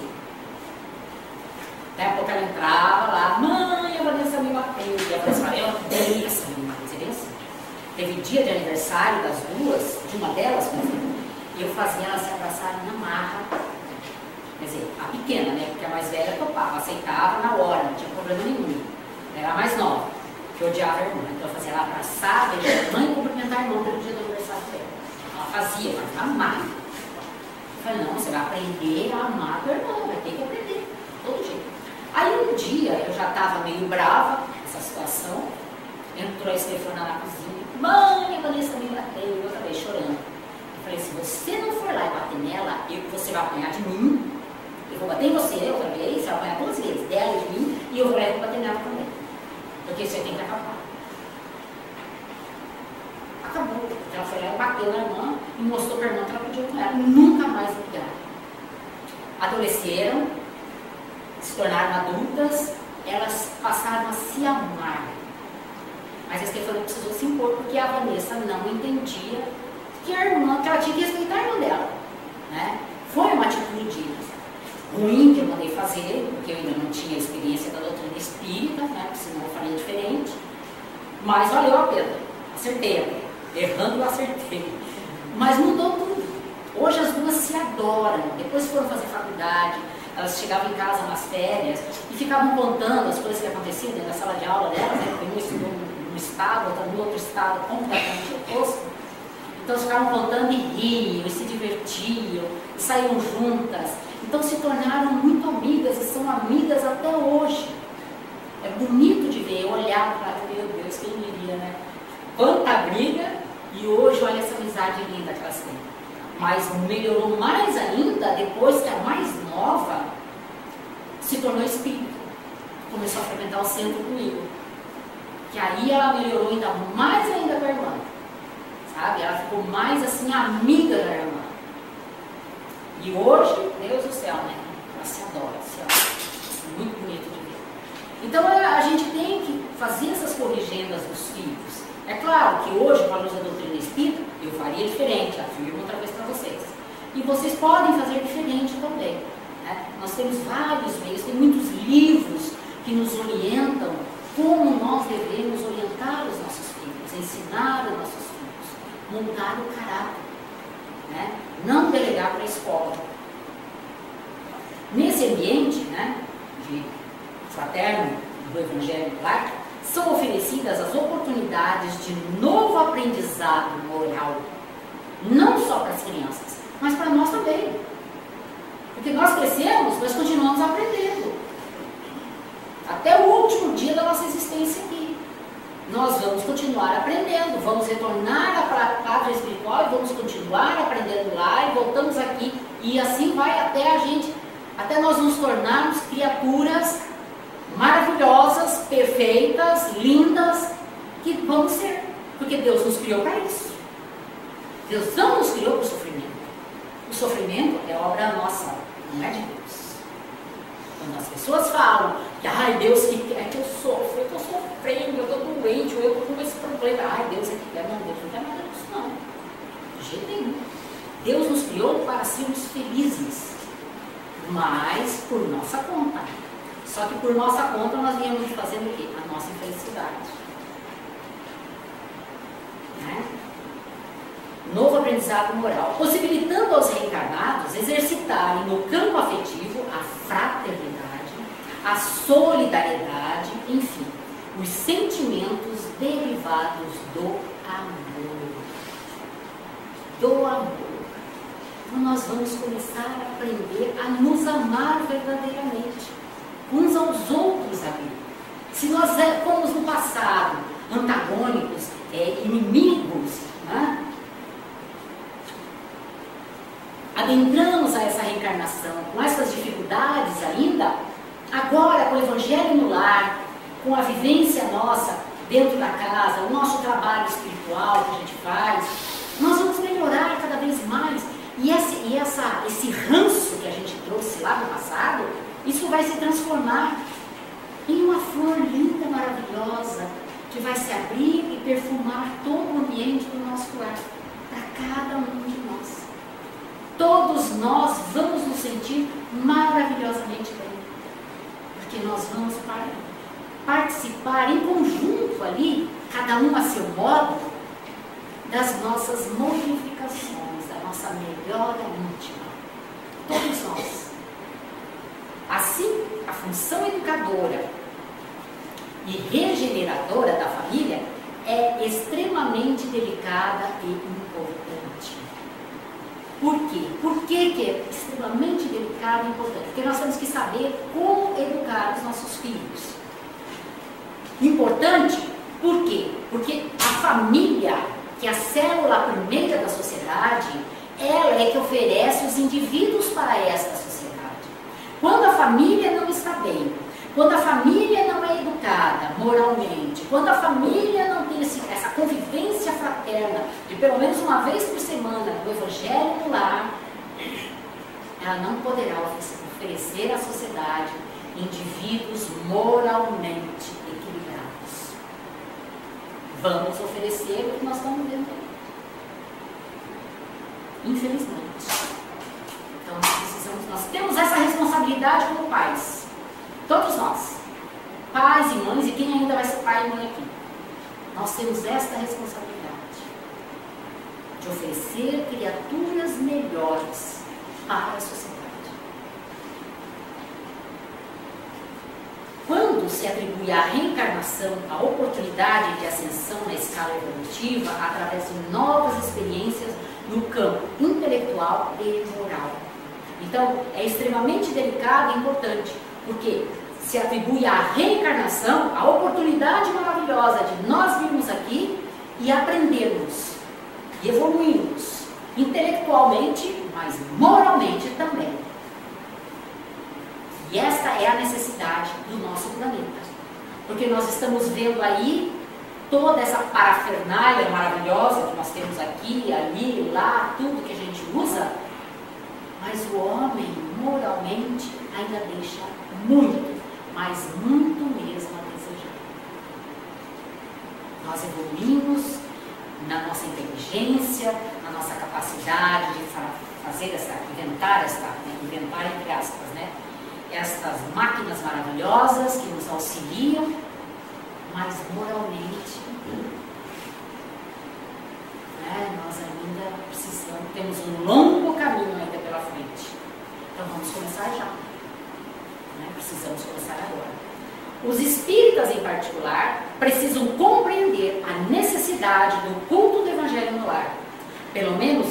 Daqui a pouco ela entrava lá, mãe, a Vanessa me bateu. E a Vanessa falava, eu odeio essa menina. Você vê assim? Teve dia de aniversário das duas, de uma delas, por exemplo, e eu fazia elas se abraçarem na marra. Quer dizer, a pequena, né? Porque a mais velha topava, aceitava na hora, não tinha problema nenhum. Era a mais nova, que odiava a irmã. Então eu fazia ela abraçar, beijar a mãe e cumprimentar a irmã pelo dia do aniversário dela. Ela fazia, mas amar. Eu falei, não, você vai aprender a amar a tua irmã, vai ter que aprender, todo jeito. Aí um dia eu já estava meio brava com essa situação, entrou a Stefana na cozinha, mãe, a Vanessa me bateu, eu acabei chorando. Eu falei, se você não for lá e bater nela, você vai apanhar de mim, eu vou bater em você outra vez, você vai apanhar 2 vezes, dela e de mim, e eu vou lá e vou bater nela também. Porque isso aí tem que acabar. Acabou. Ela foi lá e bateu na irmã e mostrou para a irmã que ela podia com ela. Nunca mais brigaram. Adolesceram, se tornaram adultas, elas passaram a se amar. Mas a Stefana precisou se impor porque a Vanessa não entendia que a irmã, que ela tinha que respeitar a irmã dela. Né? Foi uma atitude ruim que eu mandei fazer, porque eu ainda não tinha experiência da doutrina espírita, né? Porque senão eu faria diferente. Mas valeu a pena. Acertei. Errando eu acertei. Mas mudou tudo. Hoje as duas se adoram. Depois foram fazer faculdade. Elas chegavam em casa nas férias e ficavam contando as coisas que aconteciam dentro da sala de aula delas, né? Porque uma estudou num estado, outra no outro estado, completamente oposto. Então elas ficavam contando e riam, e se divertiam, e saíam juntas. Então se tornaram muito amigas e são amigas até hoje. É bonito de ver, olhar para meu Deus, quem diria, né? Quanta briga, e hoje olha essa amizade linda que elas têm. Mas melhorou mais ainda depois que a mais nova se tornou espírita. Começou a frequentar o centro comigo. Que aí ela melhorou ainda mais ainda com a irmã. Sabe? Ela ficou mais assim amiga da irmã. E hoje, Deus do céu, né? Ela se adora, se ama. Muito bonito de ver. Então a gente tem que fazer essas corrigendas dos filhos. É claro que hoje, com a luz da doutrina espírita, eu faria diferente, afirmo outra vez para vocês. E vocês podem fazer diferente também. Né? Nós temos vários meios, tem muitos livros que nos orientam como nós devemos orientar os nossos filhos, ensinar os nossos filhos, moldar o caráter. Né? Não delegar para a escola. Nesse ambiente, né, de fraterno do Evangelho laico, são oferecidas as oportunidades de novo aprendizado moral, não só para as crianças, mas para nós também. Porque nós crescemos, nós continuamos aprendendo. Até o último dia da nossa existência aqui. Nós vamos continuar aprendendo, vamos retornar à pátria espiritual e vamos continuar aprendendo lá e voltamos aqui. E assim vai até nós nos tornarmos criaturas maravilhosas, perfeitas, lindas, que vamos ser. Porque Deus nos criou para isso. Deus não nos criou para o sofrimento. O sofrimento é obra nossa, não é de Deus. Quando as pessoas falam que, ai, Deus que quer que eu sofra, eu estou sofrendo, eu estou doente, ou eu estou com esse problema, ai, Deus é que quer, não, Deus não quer nada disso, não. De jeito nenhum. Deus nos criou para sermos felizes, mas por nossa conta. Só que por nossa conta nós viemos fazendo o quê? A nossa infelicidade. Né? Novo aprendizado moral, possibilitando aos reencarnados exercitarem no campo afetivo a fraternidade, a solidariedade, enfim, os sentimentos derivados do amor. Do amor. Então nós vamos começar a aprender a nos amar verdadeiramente. Uns aos outros ali. Se nós fomos no passado antagônicos, inimigos, né? adentramos a essa reencarnação com essas dificuldades ainda, agora com o Evangelho no lar, com a vivência nossa dentro da casa, o nosso trabalho espiritual que a gente faz, nós vamos melhorar cada vez mais. E esse ranço que a gente trouxe lá no passado, isso vai se transformar em uma flor linda, maravilhosa, que vai se abrir e perfumar todo o ambiente do nosso lar, para cada um de nós. Todos nós vamos nos sentir maravilhosamente bem, porque nós vamos participar em conjunto ali, cada um a seu modo, das nossas modificações, da nossa melhora íntima. Todos nós. Assim, a função educadora e regeneradora da família é extremamente delicada e importante. Por quê? Por que é extremamente delicada e importante? Porque nós temos que saber como educar os nossos filhos. Importante, por quê? Porque a família, que é a célula primeira da sociedade, ela é que oferece os indivíduos para esta sociedade. Quando a família não está bem, quando a família não é educada moralmente, quando a família não tem essa convivência fraterna de pelo menos uma vez por semana do Evangelho no lar, ela não poderá oferecer à sociedade indivíduos moralmente equilibrados. Vamos oferecer o que nós estamos vendo aí. Infelizmente. Então nós temos essa responsabilidade como pais. Todos nós. Pais e mães, e quem ainda vai ser pai e mãe aqui. Nós temos esta responsabilidade de oferecer criaturas melhores para a sociedade. Quando se atribui à reencarnação a oportunidade de ascensão na escala evolutiva através de novas experiências no campo intelectual e moral. Então, é extremamente delicado e importante, porque se atribui à reencarnação a oportunidade maravilhosa de nós virmos aqui e aprendermos, e evoluirmos, intelectualmente, mas moralmente também. E esta é a necessidade do nosso planeta. Porque nós estamos vendo aí toda essa parafernália maravilhosa que nós temos aqui, ali, lá, tudo que a gente usa, mas o homem, moralmente, ainda deixa muito, mas muito mesmo a desejar. Nós evoluímos na nossa inteligência, na nossa capacidade de fazer inventar entre aspas, né? Estas máquinas maravilhosas que nos auxiliam, mas moralmente, nós ainda precisamos, temos um longo caminho ainda pela frente. Então vamos começar já. Precisamos começar agora. Os espíritas, em particular, precisam compreender a necessidade do culto do Evangelho no lar. Pelo menos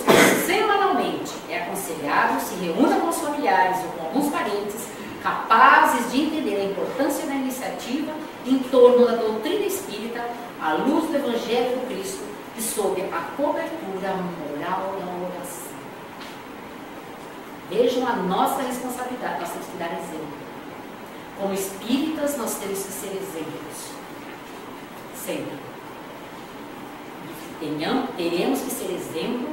semanalmente é aconselhado se reúna com os familiares ou com alguns parentes capazes de entender a importância da iniciativa em torno da doutrina espírita à luz do Evangelho do Cristo e sob a cobertura moral da oração. Vejam a nossa responsabilidade, nós temos que dar exemplo. Como espíritas, nós temos que ser exemplos. Sempre. Teremos que ser exemplo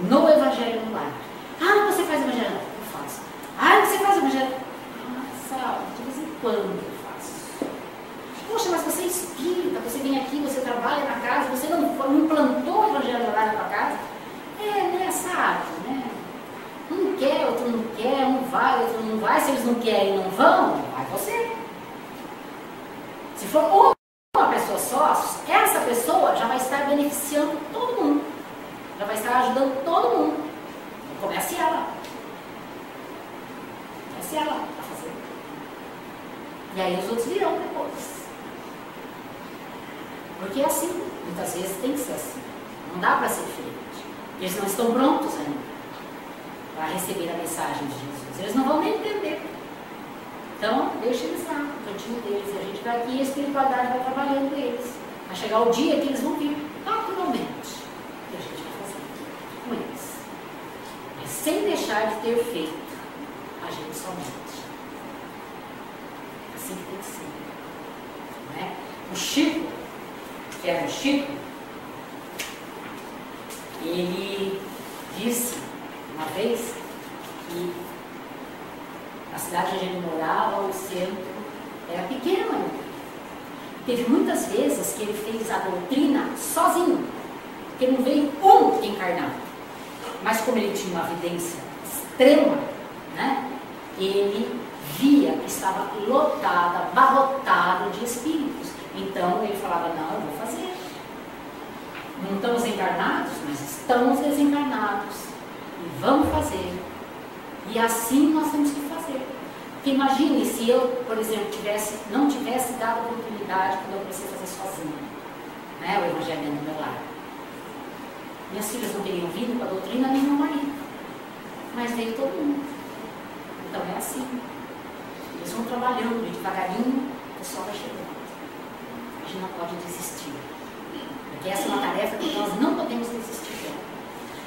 no Evangelho no lar. Ah, você faz Evangelho? Eu faço. Ah, você faz Evangelho? Nossa, de vez em quando eu faço. Poxa, mas você é espírita, você vem aqui, você trabalha na casa, você não implantou o Evangelho no lar na tua casa? Sabe, né? Um quer, outro não quer, um vai, outro não vai. Se eles não querem e não vão, vai você. Se for uma pessoa só, essa pessoa já vai estar beneficiando todo mundo. Já vai estar ajudando todo mundo. Então, comece ela. Comece ela a fazer. E aí os outros virão depois. Porque é assim. Muitas vezes tem que ser assim. Não dá para ser diferente. Eles não estão prontos ainda para receber a mensagem de Jesus. Eles não vão nem entender. Então, deixa eles lá, no cantinho deles. E a gente vai aqui e a espiritualidade vai trabalhando eles. Vai chegar o dia que eles vão vir naturalmente. E a gente vai fazer com eles. Mas sem deixar de ter feito, a gente somente. Assim que tem que ser. Né? O Chico, que era o Chico, ele disse uma vez que a cidade onde ele morava, o centro, era pequeno ainda. Teve muitas vezes que ele fez a doutrina sozinho, porque não veio um encarnado. Mas como ele tinha uma evidência extrema, né, ele via que estava lotada, abarrotado de espíritos. Então ele falava, não, eu vou fazer. Não estamos encarnados, mas estamos desencarnados. E vamos fazer. E assim nós temos que fazer. Porque imagine se eu, por exemplo, não tivesse dado a oportunidade quando eu comecei a fazer sozinha, né, o Evangelho dentro do meu lar. Minhas filhas não teriam vindo com a doutrina, nem meu marido. Mas veio todo mundo. Então é assim. Eles vão trabalhando devagarinho, o pessoal vai chegando. A gente não pode desistir. Porque essa é uma tarefa que nós não podemos desistir dela.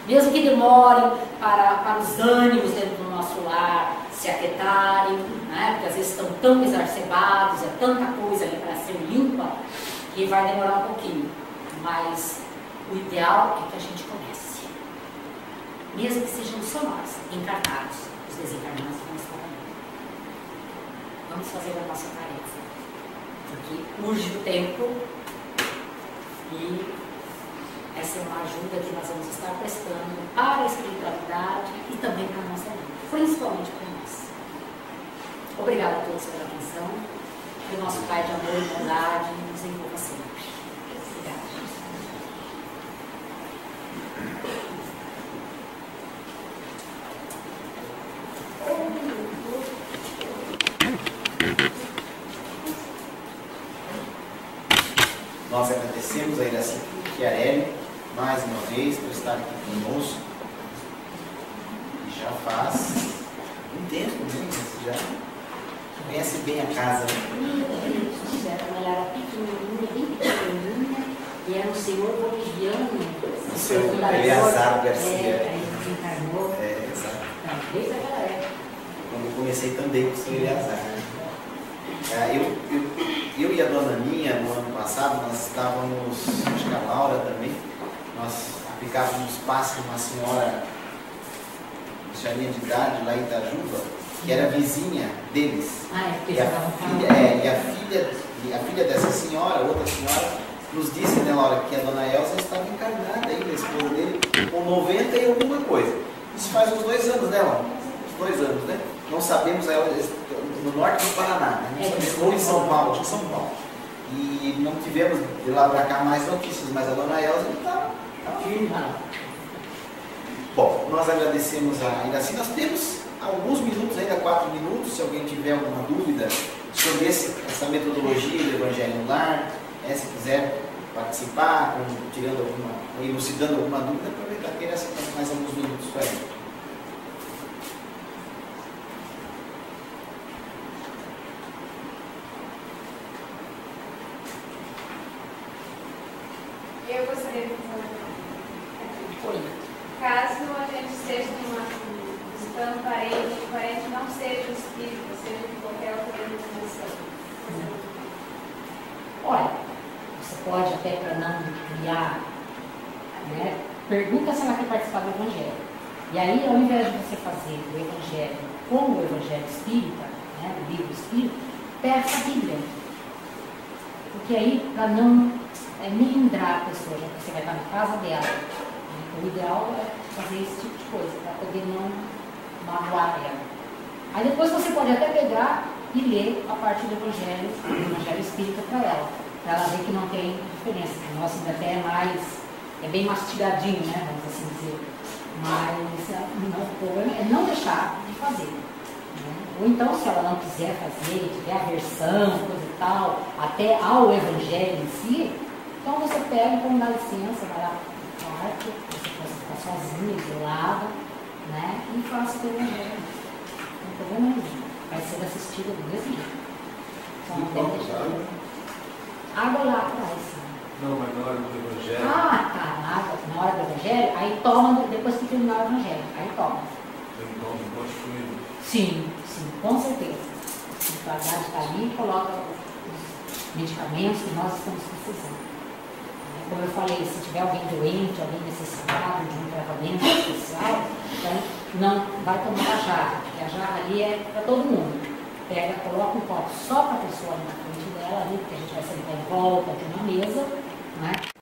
Mesmo que demore para os ânimos dentro do nosso lar se aquietarem, né? Porque às vezes estão tão exacerbados, é tanta coisa ali para ser limpa, que vai demorar um pouquinho. Mas o ideal é que a gente comece. Mesmo que sejam só nós, encarnados, os desencarnados vão estar ali. Vamos fazer a nossa tarefa. Porque urge o tempo e essa é uma ajuda que nós vamos estar prestando para a espiritualidade e também para a nossa vida, principalmente para nós. Obrigada a todos pela atenção. Que o nosso Pai de amor e bondade nos envolva sempre. Obrigada. Nós agradecemos a Iraci Chiarelli mais uma vez por estar aqui conosco. E já faz um tempo, né? Você já conhece bem a casa. Ela era pequenininha, bem pequenininha, e era um senhor boliviano. O senhor Eleazar Garcia. Ele desencarnou. Exato. Desde aquela época. Quando eu comecei também com o senhor Eleazar. Eu e a dona Ninha, no ano passado, nós estávamos, acho que a Laura também, nós aplicávamos passe numa senhora de idade lá em Itajuba, que era vizinha deles. E a filha dessa senhora, outra senhora, nos disse, né, Laura, que a dona Elza estava encarnada ainda, a esposa dele, com 90 e alguma coisa. Isso faz uns 2 anos, né, Laura? Uns 2 anos, né? Não sabemos, no norte do Paraná, né? Ou em São Paulo, de São Paulo. E não tivemos de lá para cá mais notícias, mas a dona Elza está firme. Bom, nós agradecemos ainda assim. Nós temos alguns minutos, ainda 4 minutos, se alguém tiver alguma dúvida sobre essa metodologia do Evangelho no Lar, se quiser participar, elucidando alguma dúvida, aproveitar que ele aceita mais alguns minutos para ele. Eu gostaria de fazer uma. Caso a gente esteja visitando parente, o parente não seja espírita, seja de qualquer outra denominação. Olha, você pode até para não criar, né? Pergunta se ela quer participar do Evangelho. E aí, ao invés de você fazer o Evangelho como o Evangelho Espírita, né, o livro Espírita, peça a Bíblia. Porque aí, para não melindrar a pessoa, já que você vai estar na casa dela, o ideal é fazer esse tipo de coisa, para poder não magoar ela. Aí depois você pode até pegar e ler a parte do Evangelho Espírita para ela ver que não tem diferença. O nosso ainda até é bem mastigadinho, né, vamos assim dizer. Mas o problema é não deixar de fazer. Né? Ou então, se ela não quiser fazer, tiver aversão, coisa e tal, até ao Evangelho em si, então você pega, então dá licença, vai lá para o quarto, você pode ficar sozinha, isolada, né? E faça o teu Evangelho. Não tem problema nenhum. Vai ser assistida do mesmo jeito. Só não tem deixar. Água lá atrás. Não, mas na hora do Evangelho. Tá. Na hora do Evangelho, aí toma, depois que terminar o Evangelho. Aí toma. substituído? Sim, sim, com certeza. O guarda está ali e coloca os medicamentos que nós estamos precisando. Como eu falei, se tiver alguém doente, alguém necessitado de um tratamento especial, então não vai tomar a jarra, porque a jarra ali é para todo mundo. Pega, coloca um copo só para a pessoa ali na frente dela, ali, porque a gente vai sentar em volta de uma mesa, né?